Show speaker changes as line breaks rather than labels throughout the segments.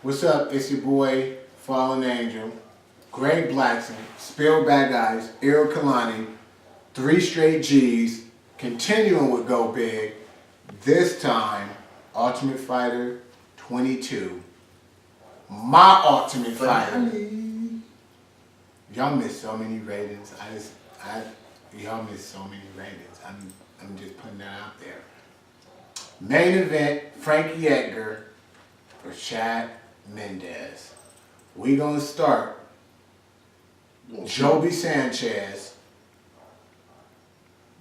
What's up? It's your boy, Fallen Angel, Greg Blackson, Spill Bad Guys, Errol Kalani, 3 straight G's, continuing with Go Big. This time, Ultimate Fighter 22. My Ultimate Fighter. Y'all missed so many ratings. Y'all missed so many ratings. I'm just putting that out there. Main event, Frankie Edgar for Chad Mendes. We gonna start Joby Sanchez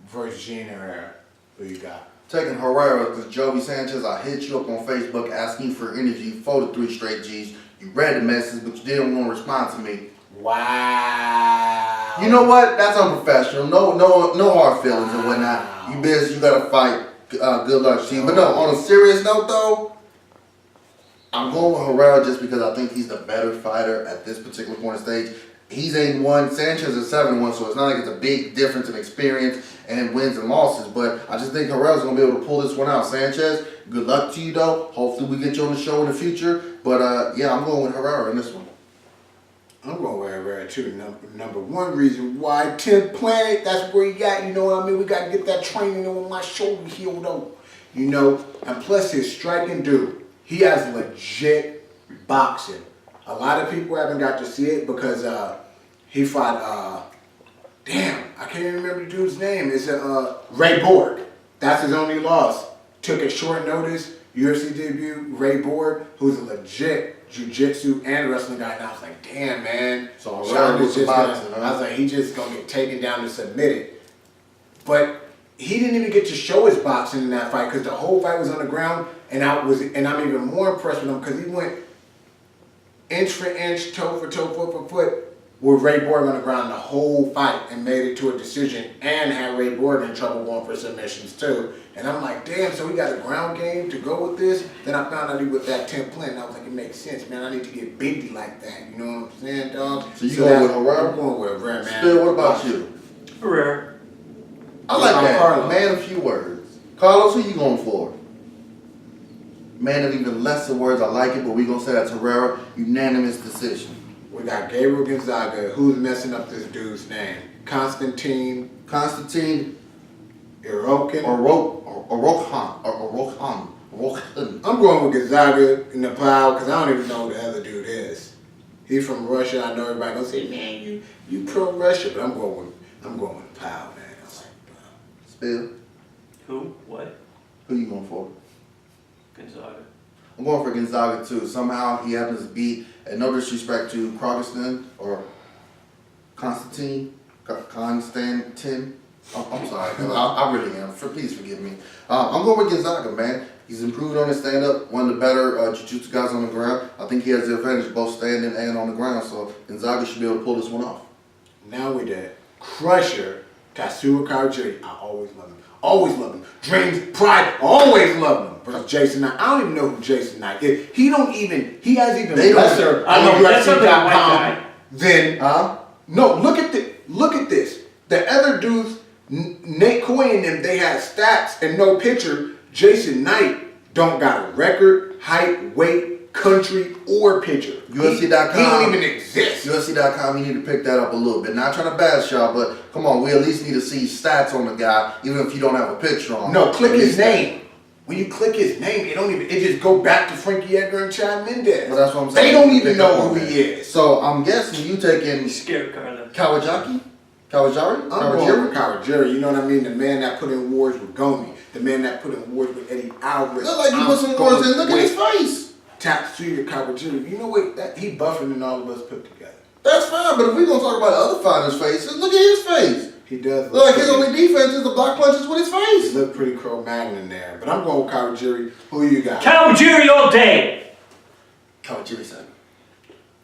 versus Gene Herrera. Who you got?
Taking Herrera because Joby Sanchez, I hit you up on Facebook asking for an interview for the 3 straight G's. You read the message, but you didn't want to respond to me.
Wow.
You know what? That's unprofessional. No hard feelings and whatnot. You busy, you gotta fight. Good luck to you. But no, on a serious note though, I'm going with Herrera just because I think he's the better fighter at this particular point of stage. He's 8-1, Sanchez is 7-1, so it's not like it's a big difference in experience and wins and losses. But I just think Herrera's going to be able to pull this one out. Sanchez, good luck to you though. Hopefully we get you on the show in the future. But yeah, I'm going with Herrera in this one.
I'm going with Herrera too. Number one reason why 10th Planet, that's where you got, you know what I mean? We got to get that training on my shoulder healed up. You know, and plus his striking dude. He has legit boxing. A lot of people haven't got to see it because he fought, damn, I can't even remember the dude's name. It's Ray Borg. That's his only loss. Took a short notice, UFC debut, Ray Borg, who's a legit jiu-jitsu and wrestling guy. And I was like, damn, man.
So
I was like, he just going to get taken down and submitted. But he didn't even get to show his boxing in that fight because the whole fight was on the ground. And I'm even more impressed with him because he went inch for inch, toe for toe, foot for foot with Ray Borg on the ground the whole fight and made it to a decision and had Ray Borg in trouble going for submissions too. And I'm like, damn, so he got a ground game to go with this? Then I found out he was that 10th Planet and I was like, it makes sense, man. I need to get biggie like that. You know what I'm saying, dog?
So you going with Herrera?
I'm going with Herrera, man.
Spill, what about you?
Herrera.
I like that.
Carlos.
Man, a few words. Carlos, who you going for? Man of even lesser words, I like it, but we're going to say that's Herrera. Unanimous decision.
We got Gabriel Gonzaga. Who's messing up this dude's name? Constantine. Irokin. I'm going with Gonzaga in the plow because I don't even know who the other dude is. He's from Russia. I know everybody gonna say, man, you pro Russia, but I'm going with the plow, man. I was like,
Spill.
Who? What?
Who you going for?
Gonzaga.
I'm going for Gonzaga too. Somehow he happens to beat, and no disrespect to Ferguson or Constantine. I'm sorry, I really am. Please forgive me. I'm going with Gonzaga, man. He's improved on his stand-up. One of the better jiu-jitsu guys on the ground. I think he has the advantage both standing and on the ground. So Gonzaga should be able to pull this one off.
now we did Crusher, Tatsuya Kawajiri. I always love him. Always love him. Dreams, Pride, always love him. Versus Jason Knight. I don't even know who Jason Knight is. He has even lesser on UFC.com than no, look at this. The other dudes, Nate Coy and them, they had stats and no picture. Jason Knight don't got a record, height, weight, country, or picture.
UFC.com.
He don't even exist.
UFC.com, you need to pick that up a little bit. Not trying to bash y'all, but come on, we at least need to see stats on the guy, even if you don't have a picture on him.
No, click his name. When you click his name, it just go back to Frankie Edgar and Chad Mendes.
Well, that's what I'm saying.
They don't even know who he is.
So I'm guessing you taking
Scared Carla.
Kawajiri?
I'm going with Kawajiri. You know what I mean? The man that put in wars with Gomi. The man that put in wars with Eddie Alvarez.
Look like you put some words in. Look at his face.
Tatsuya Kawajiri. You know what? He buffer than all of us put together.
That's fine, but if we're going to talk about other fighters' faces, look at his face.
He does
look like his only defense is the block punches with his face.
He look pretty Cro-Magnon there. But I'm going with Kawajiri. Who you got?
Kawajiri all day.
Kawajiri, son.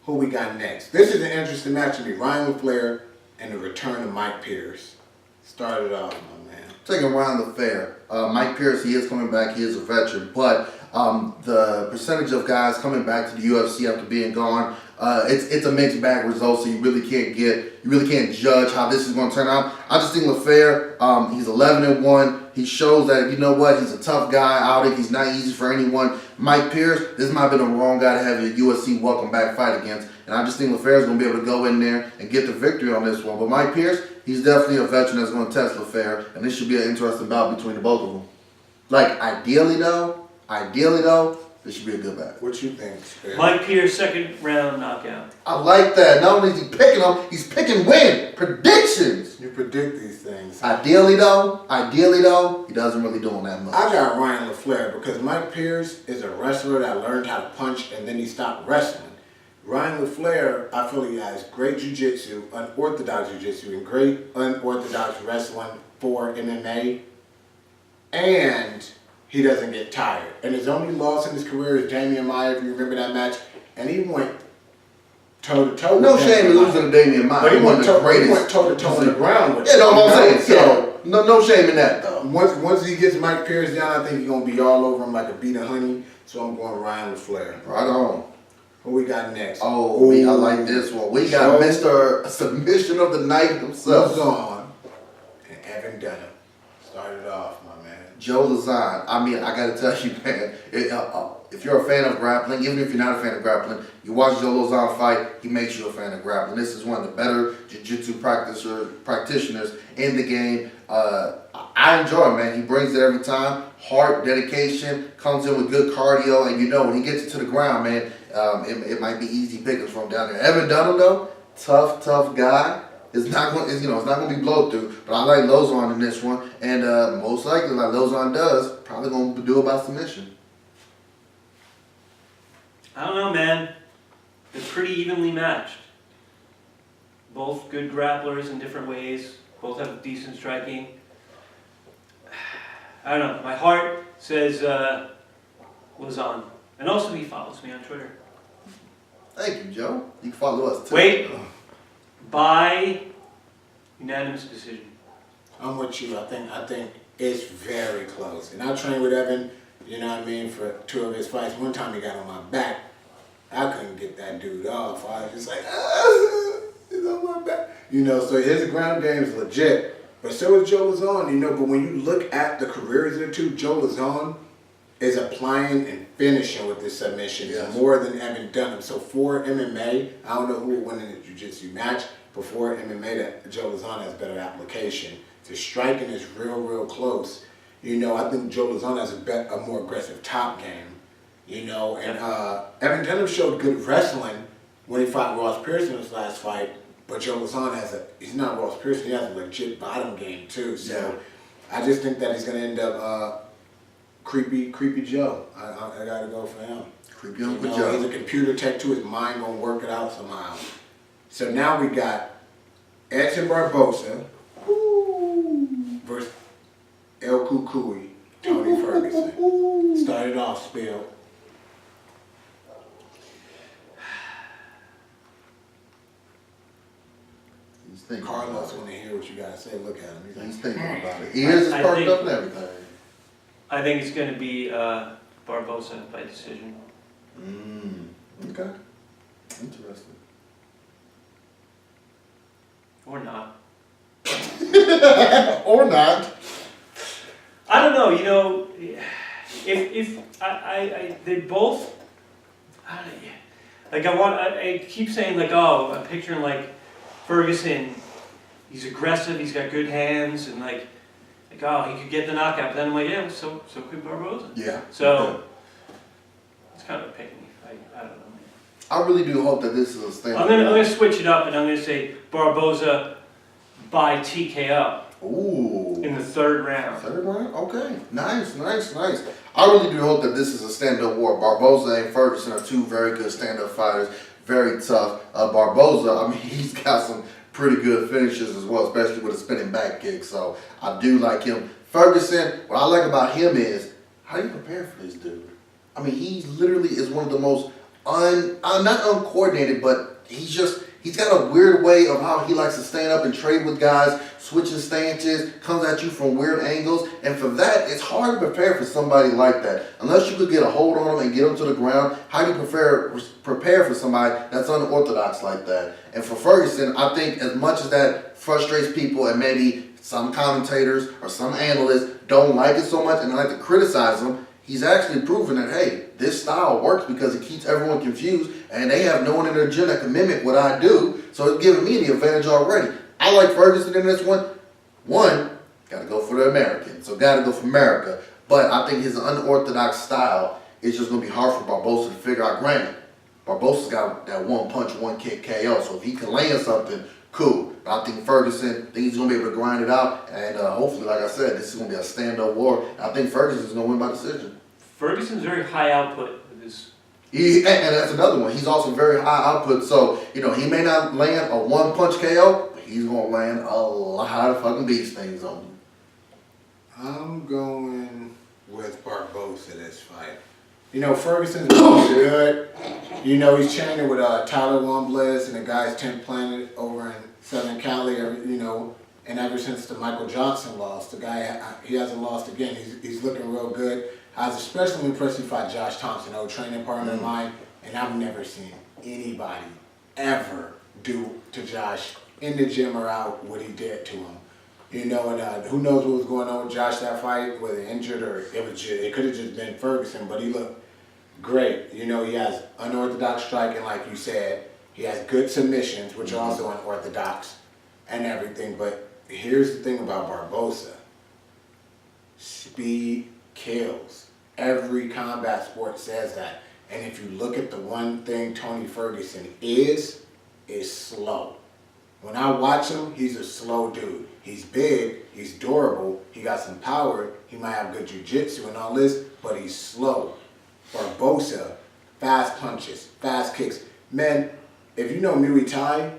Who we got next? This is an interesting match to me. Ryan LaFlair and the return of Mike Pierce. Started off, my man.
Taking Ryan LaFlair. Mike Pierce, he is coming back. He is a veteran. But the percentage of guys coming back to the UFC after being gone, it's a mixed bag result, so you really can't judge how this is going to turn out. I just think LaFlair, he's 11-1. He shows that, you know what, he's a tough guy out there. He's not easy for anyone. Mike Pierce, this might have been the wrong guy to have your USC welcome back fight against. And I just think LaFair's going to be able to go in there and get the victory on this one. But Mike Pierce, he's definitely a veteran that's going to test LaFair. And this should be an interesting bout between the both of them. Like, ideally though, this should be a good battle.
What you think, Spear?
Mike Pierce, second round knockout.
I like that. Not only is he picking them, he's picking win. Predictions.
You predict these things.
Ideally though, he doesn't really do them that much.
I got Ryan LaFlair because Mike Pierce is a wrestler that learned how to punch and then he stopped wrestling. Ryan LaFlair, I feel he has great jiu-jitsu, unorthodox jiu-jitsu, and great unorthodox wrestling for MMA. And he doesn't get tired. And his only loss in his career is Damian Maia, if you remember that match. And he went toe-to-toe with
No shame in losing to Damian Maia.
But he went
greatest.
toe-to-toe on the ground with
Yeah, no,
him.
I'm saying.
So,
no shame in that, though.
once he gets Mike Pierce down, I think he's going to be all over him like a beat of honey. So I'm going Ryan LaFlair.
Right on.
Who we got next?
I like this one. We got Mr. Submission of the Night himself.
Lozon and Evan Dunham. Started off, my man.
Joe Lozon. I mean, I got to tell you, man, if you're a fan of grappling, even if you're not a fan of grappling, you watch Joe Lozon fight, he makes you a fan of grappling. This is one of the better jiu-jitsu practitioners in the game. I enjoy him, man. He brings it every time. Heart, dedication, comes in with good cardio, and you know when he gets it to the ground, man, it might be easy pickings from down there. Evan Dunham, though, tough guy. It's not going to be blow through, but I like Lozon in this one, and most likely, like Lozon does, probably going to do it by submission.
I don't know, man. They're pretty evenly matched. Both good grapplers in different ways. Both have decent striking. I don't know. My heart says Lozon. And also he follows me on Twitter.
Thank you, Joe. You can follow us too.
Wait. By unanimous decision.
I'm with you. I think it's very close. And I trained with Evan, you know what I mean, for 2 of his fights. One time he got on my back. I couldn't get that dude off. I was just like, he's on my back. You know, so his ground game is legit. But so is Joe Lozon, you know. But when you look at the careers of the two, Joe Lozon is applying and finishing with his submissions more than Evan Dunham. So for MMA, I don't know who will win in the jiu-jitsu match, but for MMA, that Joe Lozon has better application. The striking is real close. You know, I think Joe Lozon has a more aggressive top game. You know, and Evan Dunham showed good wrestling when he fought Ross Pearson in his last fight, but Joe Lozon he's not Ross Pearson, he has a legit bottom game too. So I just think that he's going to end up creepy Joe. I got to go for him.
Creepy Uncle Joe.
He's a computer tech too, his mind going to work it out somehow. So now we got Edgar Barboza versus El Kukui, Tony Ferguson. Started off, Spill. Carlos want to hear what you got to say. Look at him.
He's thinking about it. Ears is perked up and everything.
I think it's going to be Barboza by decision.
Okay. Interesting.
Or not.
Or not.
I don't know, you know, if I they both, I keep saying like, oh, I'm picturing like Ferguson, he's aggressive, he's got good hands, and like oh, he could get the knockout, but then I'm like, yeah, so could Barboza.
Yeah.
So, it's kind of a pick me. I don't know.
I really do hope that this is a stand.
I'm gonna switch it up, and I'm gonna say Barboza by TKO.
Ooh.
In the 3rd round.
3rd round? Okay. Nice. I really do hope that this is a stand-up war. Barboza and Ferguson are 2 very good stand-up fighters. Very tough. Barboza, I mean, he's got some pretty good finishes as well, especially with a spinning back kick. So I do like him. Ferguson, what I like about him is, how do you prepare for this dude? I mean, he literally is one of the most not uncoordinated, but he's got a weird way of how he likes to stand up and trade with guys, switching stances, comes at you from weird angles. And for that, it's hard to prepare for somebody like that. Unless you could get a hold on him and get him to the ground, how do you prepare for somebody that's unorthodox like that? And for Ferguson, I think as much as that frustrates people and maybe some commentators or some analysts don't like it so much and like to criticize him, he's actually proven that, hey, this style works because it keeps everyone confused and they have no one in their gym that can mimic what I do. So it's giving me the advantage already. I like Ferguson in this one. One, got to go for the American. So got to go for America. But I think his unorthodox style is just going to be hard for Barboza to figure out. Granted, Barboza's got that one punch, one kick KO. So if he can land something, cool. But I think Ferguson, he's going to be able to grind it out. And hopefully, like I said, this is going to be a stand-up war. I think Ferguson's going to win by decision.
Ferguson's very high output with his.
And that's another one. He's also very high output. So, he may not land a one-punch KO, but he's going to land a lot of fucking beast things on you.
I'm going with Barboza this fight. Ferguson's really good. He's training with Tyler Wombles and the guys 10th Planet over in Southern Cali, and ever since the Michael Johnson loss, the guy, he hasn't lost again. He's looking real good. I was especially impressed he fought Josh Thompson, old training partner of mine, and I've never seen anybody ever do to Josh in the gym or out what he did to him. And who knows what was going on with Josh that fight, whether injured or it could have just been Ferguson, but he looked great. He has unorthodox striking, like you said. He has good submissions, which are also unorthodox and everything. But here's the thing about Barboza. Speed kills. Every combat sport says that. And if you look at the one thing Tony Ferguson is slow. When I watch him, he's a slow dude. He's big, he's durable, he got some power, he might have good jiu-jitsu and all this, but he's slow. Barboza, fast punches, fast kicks. Man, if you know Muay Thai,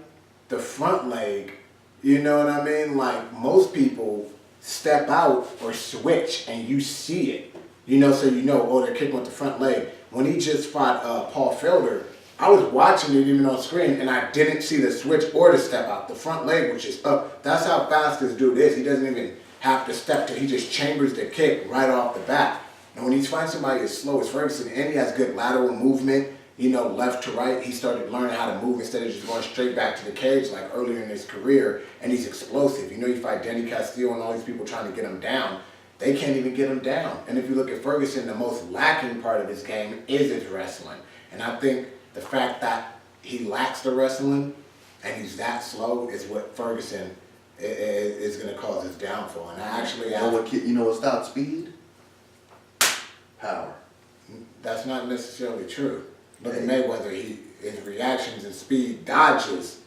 the front leg, you know what I mean? Like, most people step out or switch and you see it. So they're kicking with the front leg. When he just fought Paul Felder, I was watching it even on screen and I didn't see the switch or the step out. The front leg was just up. That's how fast this dude is. He doesn't even have to step to, he just chambers the kick right off the bat. And when he's fighting somebody as slow as Ferguson and he has good lateral movement, left to right, he started learning how to move instead of just going straight back to the cage like earlier in his career, and he's explosive. You fight Denny Castillo and all these people trying to get him down. They can't even get him down. And if you look at Ferguson, the most lacking part of his game is his wrestling. And I think the fact that he lacks the wrestling and he's that slow is what Ferguson is going to cause his downfall. And I actually
what's not speed? Power.
That's not necessarily true. Look at Mayweather. His reactions and speed dodges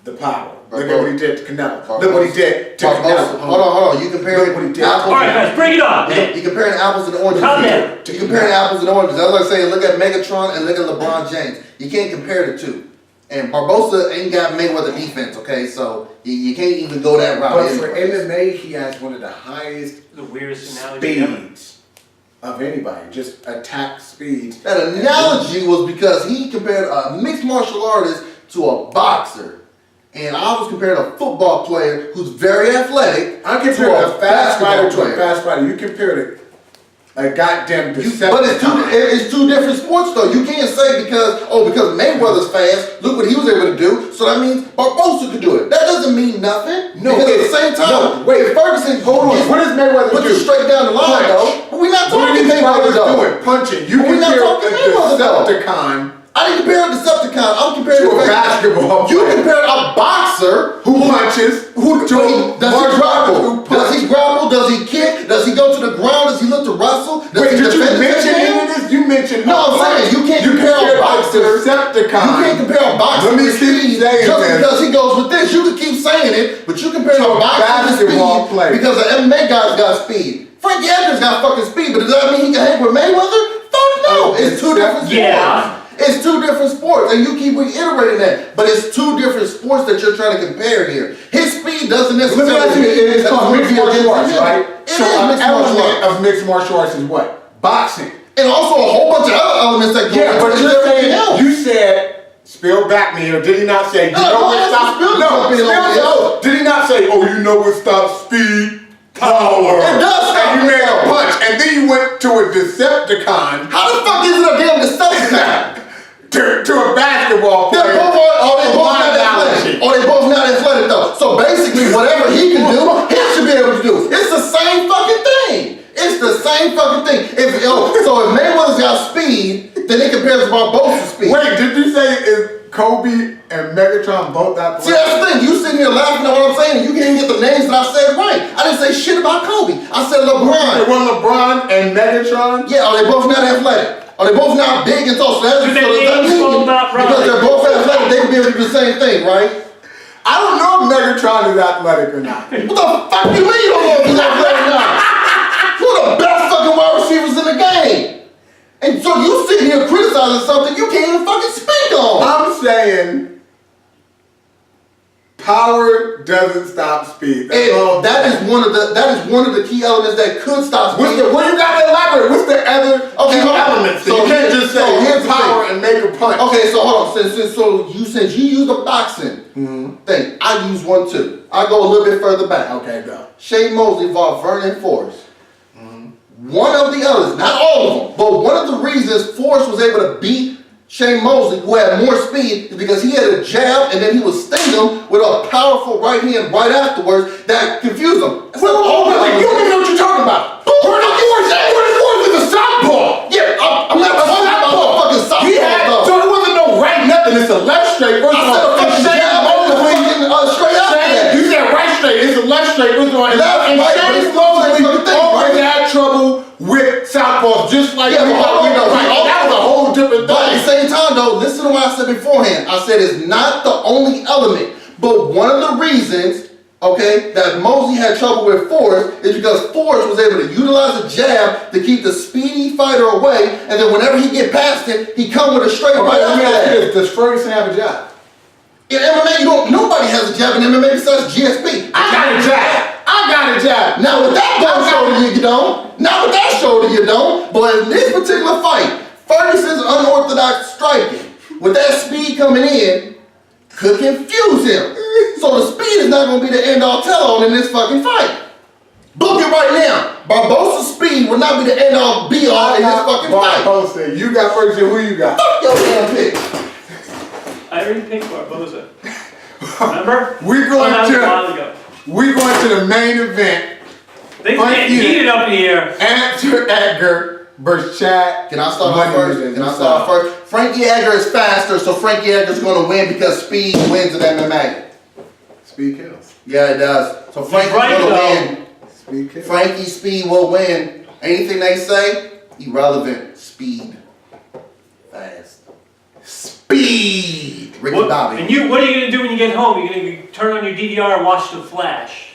the power. Look at what he did to Canelo. Look what he did to Canelo.
Hold on. You comparing
what he did.
All right, guys, bring it on, man.
You comparing apples and oranges. You comparing apples and oranges. That's like saying look at Megatron and look at LeBron James. You can't compare the two. And Barboza ain't got Mayweather defense, okay? So you can't even go that route.
But for MMA, he has one of the highest
The weirdest analogy ever.
speeds of anybody. Just attack speeds.
That analogy was because he compared a mixed martial artist to a boxer. And I was comparing a football player who's very athletic.
I compared a fast fighter to a fast fighter. You compared a goddamn Decepticon.
But it's two different sports though. You can't say because Mayweather's fast, look what he was able to do, so that means Barboza could do it. That doesn't mean nothing.
No,
because at the same time,
wait,
Ferguson,
hold on. What does Mayweather
put
do?
you straight down the line though. But we're not talking Mayweather though.
Punching. You
We're not
compare
talking Mayweather though.
Decepticon
I didn't compare a Decepticon. I'm comparing
to a basketball.
You compared a boxer
who punches,
does he grapple? Does he grapple? Does he kick? Does he go to the ground? Does he look to wrestle?
Wait, did you mention any of this? You mentioned
no. I'm saying you can't compare a boxer.
Decepticon.
You can't compare a boxer.
Let me keep saying
just
this.
because he goes with this, you can keep saying it, but you compare a boxer to
basketball
speed
player.
because the MMA guy's got speed. Frankie Edgar's got fucking speed, but does that mean he can hang with Mayweather? Fuck no. It's two different sports.
Yeah.
It's two different sports, and you keep reiterating that. But it's two different sports that you're trying to compare here. His speed doesn't necessarily.
Let me ask you, it's called mixed martial arts, right?
So an
element of mixed martial arts is what? Boxing.
And also a whole bunch of other elements that go
but
into
you're
everything
saying,
else.
you said, Spill back me, or did he not say,
Did
he not say, oh, you know what stops speed? Power.
It does stop
And you made a
power.
punch, and then you went to a Decepticon.
How the fuck is it a damn Decepticon?
To a basketball player.
They both not athletic though. So basically, whatever he can do, he should be able to do. It's the same fucking thing. It's the same fucking thing. So if Mayweather's got speed, then it compares to Barboza's speed.
Wait, did you say is Kobe and Megatron both athletic?
See, that's the thing. You sitting here laughing at what I'm saying, and you can't even get the names that I said right. I didn't say shit about Kobe. I said LeBron.
Well, LeBron and Megatron?
Yeah, are they both not athletic? Are they both not big and tall? So that's
Do they not right?
because they're both athletic, they can be able to do the same thing, right?
I don't know if Megatron is athletic or not.
What the fuck you mean you don't know if he's athletic or not? You're the best fucking wide receivers in the game. And so you sitting here criticizing something you can't even fucking speak on.
I'm saying power doesn't stop speed. That's all.
That is one of the key elements that could stop speed.
What you got to elaborate? What's the other elements? So you can't just say
here's
power and make a punch.
Okay, so hold on. Since you use the boxing thing, I use one too. I go a little bit further back.
Okay, go.
Shane Mosley fought Vernon Forrest. One of the others, not all of them, but one of the reasons Forrest was able to beat Shane Mosley, who had more speed, is because he had a jab and then he would sting him with a powerful right hand right afterwards that confused him.
You don't even know what you're talking about. Vernon Forrest is a southpaw.
Yeah, I'm not talking about the fucking southpaw.
So it wasn't no right nothing. It's a left straight. First
I said a fucking jab and straight after that.
You said right straight. It's a left straight. First of all, and
Left, right,
Shane
but it's
Mosley always had trouble with southpaws, just like
Yeah,
we know. That was a whole different
But at the
thing.
same time though, listen to what I said beforehand. I said it's not the only element, but one of the reasons, okay, that Mosley had trouble with Forrest is because Forrest was able to utilize a jab to keep the speedy fighter away, and then whenever he get past it, he come with a straight right
Let me
after
ask you
that.
this: does Ferguson have a job?
In MMA, nobody has a jab in MMA besides GSP.
I got a jab.
Now with that shoulder you don't. Now with that shoulder you don't. But in this particular fight, Ferguson's unorthodox striking, with that speed coming in, could confuse him. So the speed is not going to be the end all tell all in this fucking fight. Book it right now. Barboza's speed will not be the end all be all in this fucking fight.
Barboza. You got Ferguson. Who you got?
Fuck your damn pick.
I already picked Barboza. Remember?
We're going to the main event.
Things get heated up in here.
Edgar versus Chad.
Can I start off first? Can I start off first? Frankie Edgar is faster, so Frankie Edgar's going to win because speed wins in MMA.
Speed kills.
Yeah, it does. So Frankie's
right,
going to win.
Speed kills.
Frankie's speed will win. Anything they say, irrelevant. Speed. Fast. Speed. Ricky Bobby.
And what are you going to do when you get home? You're going to turn on your DVR and watch The Flash.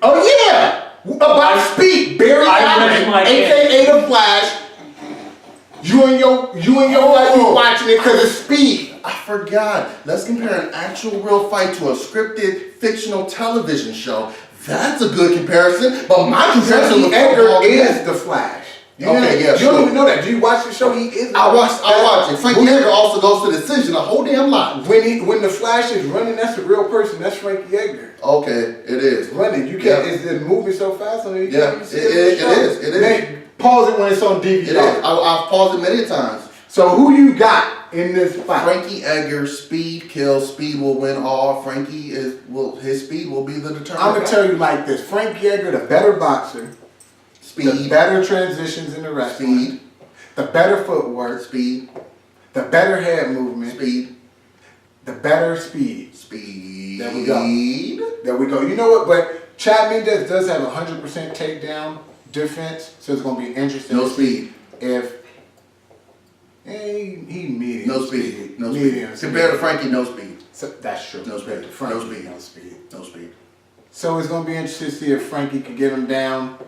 Oh yeah! About speed, Barry Allen, aka The Flash. You and your wife be watching it because of speed.
I forgot. Let's compare an actual real fight to a scripted fictional television show. That's a good comparison. But my comparison with
Edgar
football
is The Flash. You don't even know that. Do you watch the show? He is.
I watch it. Frankie Edgar also goes to decision a whole damn lot.
When the Flash is running, that's a real person. That's Frankie Edgar.
Okay, it is.
Running. You can't. It's moving so fast on you.
Yeah, it is.
Man, pause it when it's on DVD.
It is. I've paused it many times.
So who you got in this fight?
Frankie Edgar, speed kills. Speed will win all. His speed will be the determinant.
I'm gonna tell you like this: Frankie Edgar, the better boxer.
Speed.
The better transitions in the wrestling.
Speed.
The better footwork.
Speed.
The better head movement.
Speed.
The better speed.
Speed.
There we go. You know what? But Chad Mendes does have 100% takedown defense, so it's going to be interesting.
No
to see
speed.
If he medium.
No speed. No
medium
speed. Compared to Frankie, no speed.
So that's true.
No speed.
Frankie,
No speed.
No speed.
No speed.
So it's going to be interesting to see if Frankie could get him down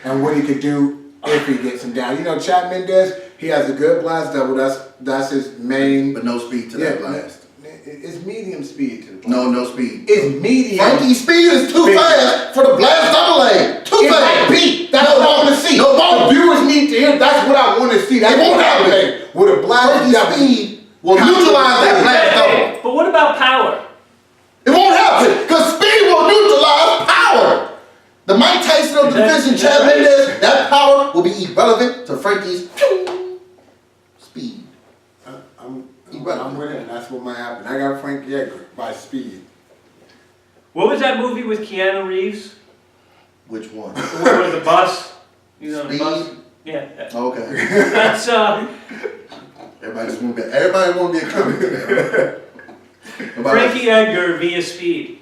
and what he could do if he gets him down. You know, Chad Mendes, he has a good blast double. That's his main.
But no speed to that blast.
It's medium speed to the blast.
No speed.
It's medium.
Frankie's speed is too fast for the blast double leg. Too fast.
That's what I want to see. The viewers need to hear. That's what I want to see. That won't happen. With a blast double,
speed will neutralize that blast double.
But what about power?
It won't happen because speed will neutralize power. The Mike Tyson of the division, Chad Mendes, that power will be irrelevant to Frankie's speed.
I'm with it, and that's what might happen. I got Frankie Edgar by speed.
What was that movie with Keanu Reeves?
Which one?
The one with the bus. You know, the bus.
Speed?
Yeah.
Okay.
That's
Everybody want to be a comic.
Frankie Edgar via Speed.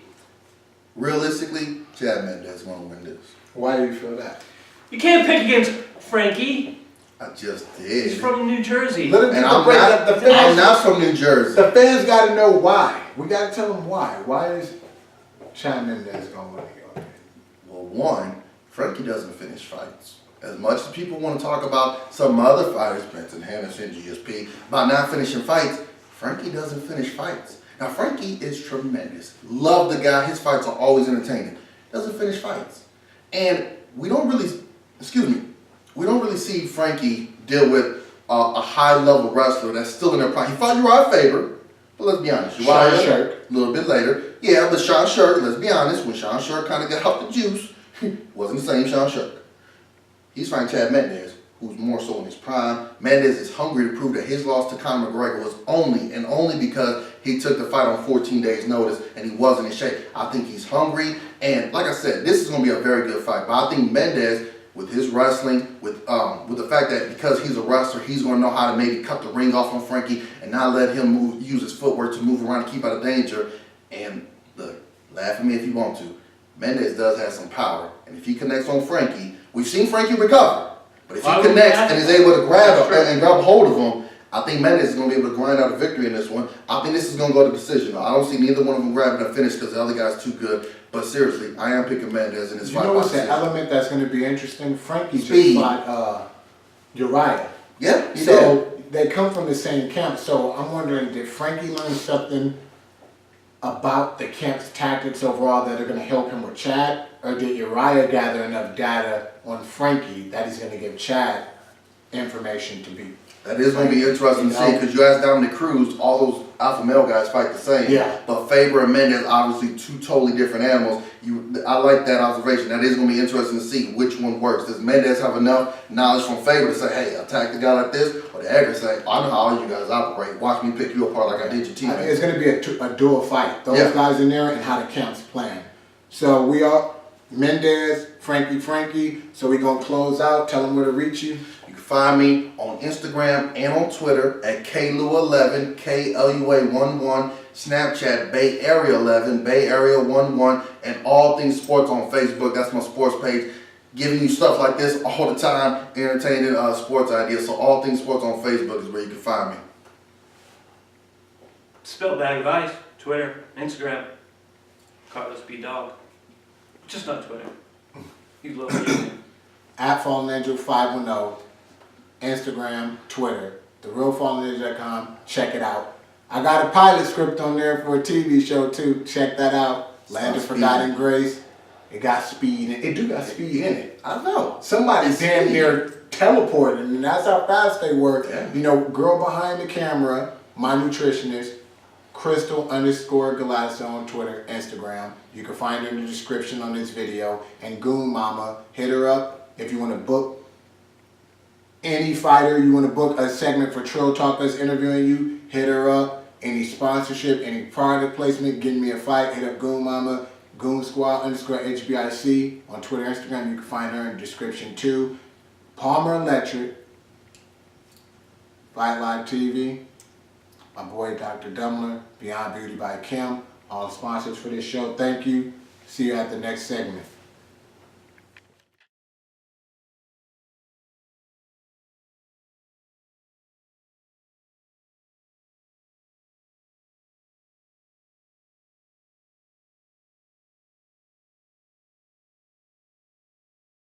Realistically, Chad Mendes gonna win this.
Why do you feel that?
You can't pick against Frankie.
I just did.
He's from New Jersey.
Let him
And
get
I'm
the break
not,
up. The fans,
I'm not from New Jersey.
the fans got to know why. We got to tell them why. Why is Chad Mendes going to win?
Well, one, Frankie doesn't finish fights. As much as people want to talk about some other fighters, Benson Henderson, GSP, about not finishing fights, Frankie doesn't finish fights. Now, Frankie is tremendous. Love the guy. His fights are always entertaining. Doesn't finish fights. And we don't really see Frankie deal with a high-level wrestler that's still in their prime. He fought Uriah Faber, but let's be honest.
Sean
Uriah,
Shirk.
a little bit later. Yeah, but Sean Shirk, let's be honest, when Sean Shirk kind of got out the juice, wasn't the same Sean Shirk. He's fighting Chad Mendes, who's more so in his prime. Mendes is hungry to prove that his loss to Conor McGregor was only because he took the fight on 14 days notice and he wasn't in shape. I think he's hungry, and like I said, this is going to be a very good fight. But I think Mendes, with his wrestling, with the fact that because he's a wrestler, he's going to know how to maybe cut the ring off on Frankie and not let him use his footwork to move around and keep out of danger. And look, laugh at me if you want to, Mendes does have some power, and if he connects on Frankie, we've seen Frankie recover, but if he connects and is able to grab a hold of him, I think Mendes is going to be able to grind out a victory in this one. I think this is going to go to decision. I don't see neither one of them grabbing a finish because the other guy's too good. But seriously, I am picking Mendes in this fight.
You know what's the element that's going to be interesting? Frankie
Speed.
just fought Uriah.
Yeah, he
So
did.
they come from the same camp. So I'm wondering, did Frankie learn something about the camp's tactics overall that are going to help him with Chad? Or did Uriah gather enough data on Frankie that he's going to give Chad information to beat?
That is going to be interesting to see because you ask Dominic Cruz, all those alpha male guys fight the same.
Yeah.
But Faber and Mendes, obviously two totally different animals. I like that observation. That is going to be interesting to see which one works. Does Mendes have enough knowledge from Faber to say, hey, attack the guy like this? Or did Edgar say, I know how all you guys operate. Watch me pick you apart like I did your teammates.
It's going to be a dual fight. Those guys in there and how the camp's playing. So we are Mendes, Frankie. So we're going to close out. Tell them where to reach you.
You can find me on Instagram and on Twitter at KLU11, KLUA11, Snapchat Bay Area 11, Bay Area 11, and All Things Sports on Facebook. That's my sports page. Giving you stuff like this all the time, entertaining sports ideas. So All Things Sports on Facebook is where you can find me.
Spell that advice. Twitter, Instagram. Carlos B. Dog. Just not Twitter. He's a little bit.
At Fallen Angel 510, Instagram, Twitter, therealfallenangel.com. Check it out. I got a pilot script on there for a TV show too. Check that out. Land of Forgotten Grace. It got speed. It do got speed in it.
I know.
Somebody damn near teleported, and that's how fast they work.
Yeah.
You know, girl behind the camera, my nutritionist, Crystal_Galasso on Twitter, Instagram. You can find her in the description on this video. And Goon Mama, hit her up if you want to book any fighter, you want to book a segment for Trill Talk us interviewing you, hit her up. Any sponsorship, any product placement, getting me a fight, hit up Goon Mama, Goon Squad _HBIC on Twitter, Instagram. You can find her in the description too. Palmer Electric, Fight Live TV, my boy Dr. Dumbler, Beyond Beauty by Kim, all the sponsors for this show. Thank you. See you at the next segment.